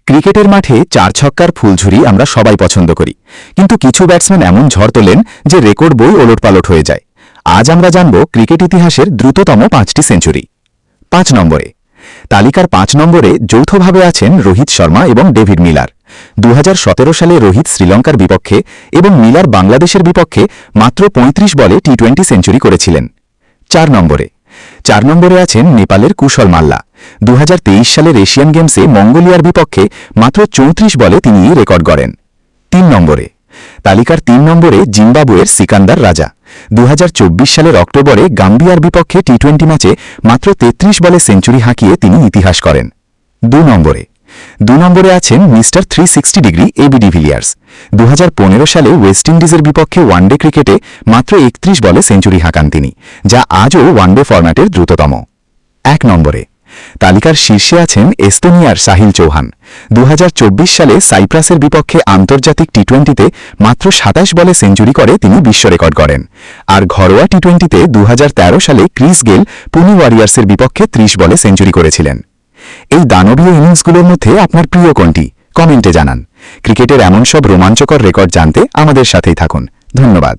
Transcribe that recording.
ক্রিকেটের মাঠে চার ছক্কার ফুলঝুরি আমরা সবাই পছন্দ করি, কিন্তু কিছু ব্যাটসম্যান এমন ঝড় তোলেন যে রেকর্ড বই ওলটপালট হয়ে যায়। আজ আমরা জানব ক্রিকেট ইতিহাসের দ্রুততম 5টি সেঞ্চুরি। 5 নম্বরে তালিকার 5 নম্বরে যৌথভাবে আছেন রোহিত শর্মা এবং ডেভিড মিলার। 2017 সালে রোহিত শ্রীলঙ্কার বিপক্ষে এবং মিলার বাংলাদেশের বিপক্ষে মাত্র 35 বলে টি20 সেঞ্চুরি করেছিলেন। 4 নম্বরে আছেন নেপালের কুশল মাল্লা। 2023 সালের এশিয়ান গেমসে মঙ্গোলিয়ার বিপক্ষে মাত্র 34 বলে তিনি এই রেকর্ড গড়েন। 3 নম্বরে তালিকার 3 নম্বরে জিম্বাবুয়ের সিকান্দার রাজা। 2024 সালের অক্টোবরে গাম্বিয়ার বিপক্ষে টি20 ম্যাচে মাত্র 33 বলে সেঞ্চুরি হাঁকিয়ে তিনি ইতিহাস করেন। 2 নম্বরে আছেন মিস্টার 360 ডিগ্রি এবি ডিভিলিয়ার্স। 2015 সালে ওয়েস্ট ইন্ডিজের বিপক্ষে ওয়ানডে ক্রিকেটে মাত্র 31 বলে সেঞ্চুরি হাঁকান তিনি, যা আজও ওয়ানডে ফরম্যাটের দ্রুততম। 1 নম্বরে তালিকার শীর্ষে আছেন এস্তোনিয়ার সাহিল চৌহান। 2024 সালে সাইপ্রাসের বিপক্ষে আন্তর্জাতিক টি20তে মাত্র 27 বলে সেঞ্চুরি করে তিনি বিশ্ব রেকর্ড করেন। আর ঘরোয়া টি20তে 2013 সালে ক্রিস গেল পুনে ওয়ারিয়ার্সের বিপক্ষে 30 বলে সেঞ্চুরি করেছিলেন। এই দানবীয় ইনিংসগুলোর মধ্যে আপনার প্রিয় কোনটি কমেন্টে জানান। ক্রিকেটের এমন সব রোমাঞ্চকর রেকর্ড জানতে আমাদের সাথেই থাকুন। ধন্যবাদ।